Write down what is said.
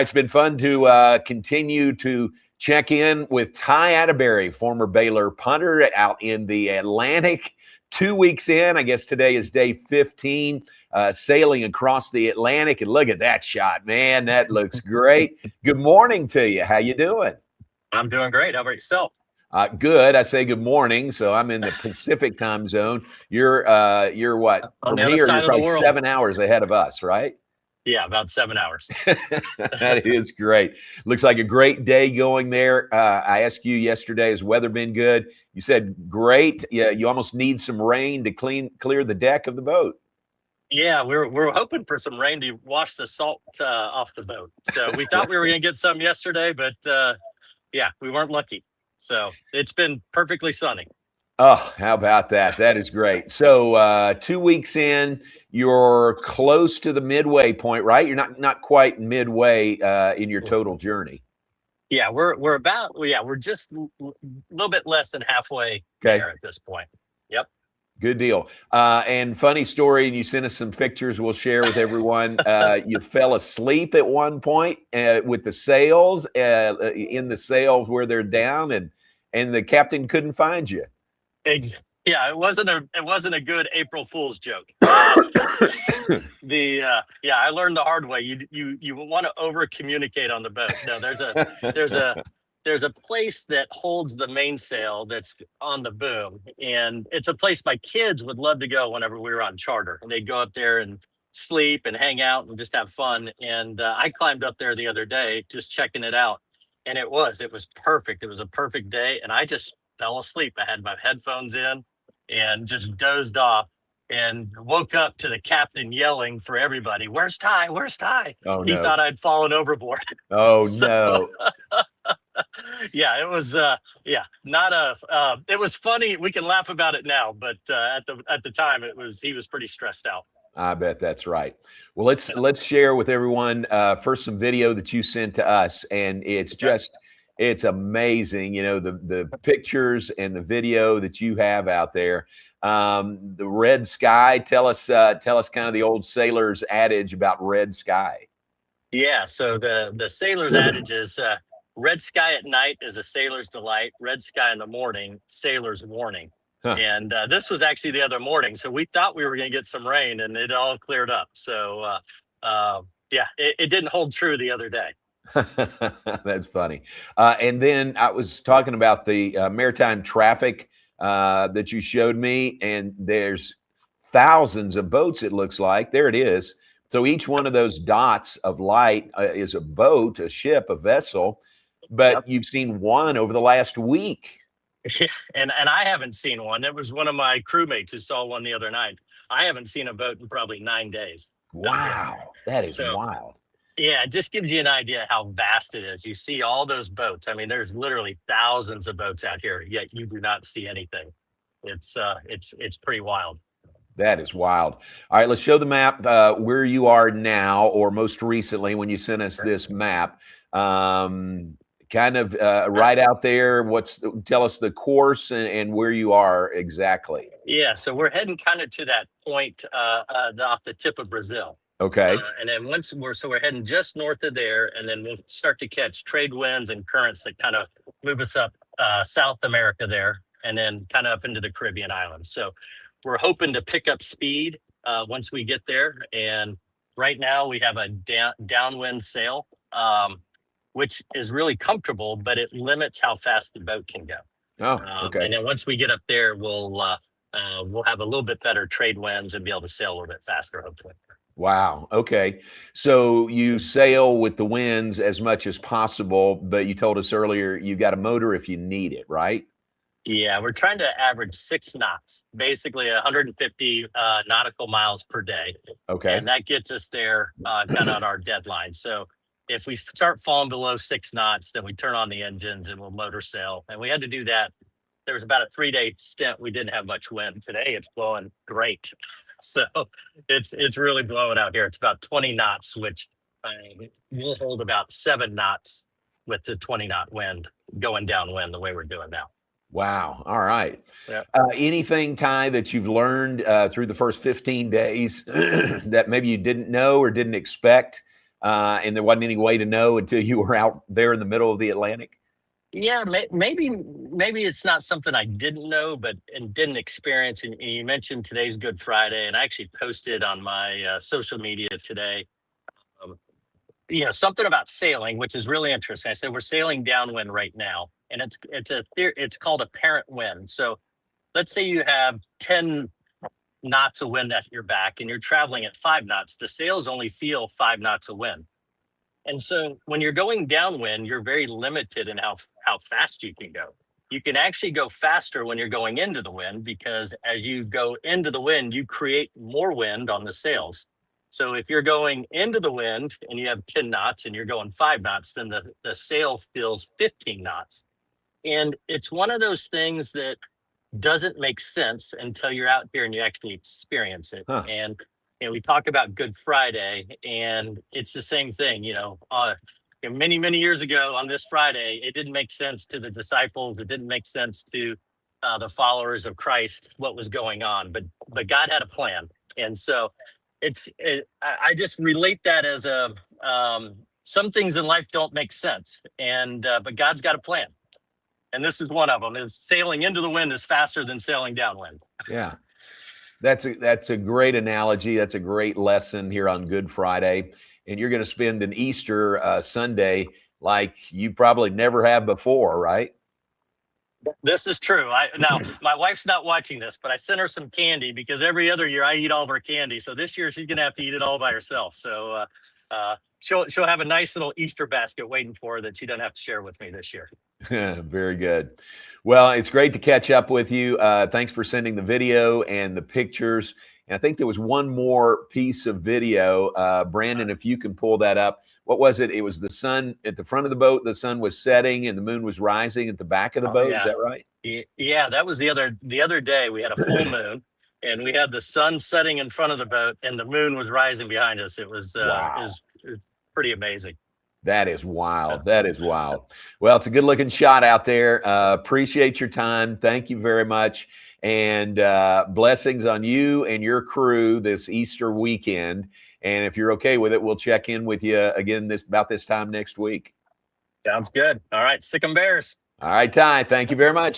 It's been fun to continue to check in with Ty Atteberry, former Baylor punter, out in the Atlantic. 2 weeks in, I guess today is day 15, sailing across the Atlantic. And look at that shot, man. That looks great. Good morning to you. How you doing? I'm doing great. How about yourself? Good. I say good morning. So I'm in the Pacific time zone. You're what? On From the other here, side you're of the probably world. 7 hours ahead of us, right? Yeah, about 7 hours. That is great. Looks like a great day going there. I asked you yesterday, has weather been good? You said great. Yeah, you almost need some rain to clear the deck of the boat. Yeah, we're hoping for some rain to wash the salt off the boat. So we thought we were going to get some yesterday, but yeah, we weren't lucky. So it's been perfectly sunny. Oh, how about that? That is great. So 2 weeks in, you're close to the midway point, right? You're not quite midway in your total journey. Yeah, we're just a little bit less than halfway there at this point. Yep. Good deal. And funny story, and you sent us some pictures we'll share with everyone. You fell asleep at one point with the sails, in the sails where they're down, and the captain couldn't find you. Yeah, it wasn't a good April Fool's joke. I learned the hard way. You want to over communicate on the boat. No, there's a place that holds the mainsail that's on the boom, and it's a place my kids would love to go whenever we were on charter. And they'd go up there and sleep and hang out and just have fun. And I climbed up there the other day just checking it out, and it was perfect. It was a perfect day, and I just fell asleep. I had my headphones in and just dozed off and woke up to the captain yelling for everybody, "Where's Ty? Where's Ty?" Oh, He thought I'd fallen overboard. Oh, no. Yeah, it was it was funny. We can laugh about it now, but at the time he was pretty stressed out. I bet that's right. Well, let's share with everyone first some video that you sent to us, and it's amazing, the pictures and the video that you have out there. The red sky, tell us kind of the old sailor's adage about red sky. Yeah, so the sailor's adage is red sky at night is a sailor's delight, red sky in the morning, sailor's warning. Huh. And this was actually the other morning, so we thought we were going to get some rain, and it all cleared up. So it didn't hold true the other day. That's funny. And then I was talking about the maritime traffic that you showed me, and there's thousands of boats, it looks like. There it is. So each one of those dots of light is a boat, a ship, a vessel, but You've seen one over the last week. And I haven't seen one. It was one of my crewmates who saw one the other night. I haven't seen a boat in probably 9 days. Wow, that is wild. Yeah, it just gives you an idea how vast it is. You see all those boats. I mean, there's literally thousands of boats out here, yet you do not see anything. It's pretty wild. That is wild. All right, let's show the map where you are now, or most recently when you sent us this map. Kind of right out there. Tell us the course and where you are exactly. Yeah, so we're heading kind of to that point off the tip of Brazil. Okay. And then we're heading just north of there, and then we'll start to catch trade winds and currents that kind of move us up South America there, and then kind of up into the Caribbean islands. So we're hoping to pick up speed once we get there. And right now we have a downwind sail, which is really comfortable, but it limits how fast the boat can go. Oh, okay. And then once we get up there, we'll have a little bit better trade winds and be able to sail a little bit faster, hopefully. Wow. Okay. So you sail with the winds as much as possible, but you told us earlier you got a motor if you need it, right? Yeah, we're trying to average 6 knots, basically 150 nautical miles per day. Okay. And that gets us there kind of on our deadline. So if we start falling below 6 knots, then we turn on the engines and we'll motor sail. And we had to do that. There was about a 3-day stint. We didn't have much wind. Today it's blowing great. So it's really blowing out here. It's about 20 knots, which we'll hold about 7 knots with the 20-knot wind going downwind the way we're doing now. Wow. All right. Yeah. Anything, Ty, that you've learned through the first 15 days that maybe you didn't know or didn't expect and there wasn't any way to know until you were out there in the middle of the Atlantic? Yeah, maybe it's not something I didn't know, but and didn't experience. And you mentioned today's Good Friday, and I actually posted on my social media today. Um, something about sailing, which is really interesting. I said we're sailing downwind right now, and it's called a parent wind. So let's say you have 10 knots of wind at your back, and you're traveling at 5 knots. The sails only feel 5 knots of wind. And so when you're going downwind, you're very limited in how fast you can go. You can actually go faster when you're going into the wind, because as you go into the wind, you create more wind on the sails. So if you're going into the wind and you have 10 knots and you're going 5 knots, then the sail feels 15 knots. And it's one of those things that doesn't make sense until you're out here and you actually experience it. Huh. And we talk about Good Friday, and it's the same thing. Many years ago on this Friday, it didn't make sense to the disciples. It didn't make sense to the followers of Christ what was going on, but God had a plan, and so I just relate that as some things in life don't make sense, and but God's got a plan. And this is one of them. Is sailing into the wind is faster than sailing downwind. Yeah, that's a great analogy. That's a great lesson here on Good Friday. And you're going to spend an Easter Sunday like you probably never have before, right? This is true. Now my wife's not watching this, but I sent her some candy because every other year I eat all of her candy. So this year she's going to have to eat it all by herself. So she'll have a nice little Easter basket waiting for her that she doesn't have to share with me this year. Very good. Well, it's great to catch up with you. Thanks for sending the video and the pictures. And I think there was one more piece of video. Brandon, if you can pull that up. What was it? It was the sun at the front of the boat. The sun was setting and the moon was rising at the back of the boat. Yeah. Is that right? Yeah, that was the other day. We had a full moon, and we had the sun setting in front of the boat, and the moon was rising behind us. It was Wow. it was pretty amazing. That is wild. That is wild. Well, it's a good looking shot out there. Appreciate your time. Thank you very much. And blessings on you and your crew this Easter weekend. And if you're okay with it, we'll check in with you again about this time next week. Sounds good. All right. Sick 'em Bears. All right, Ty. Thank you very much.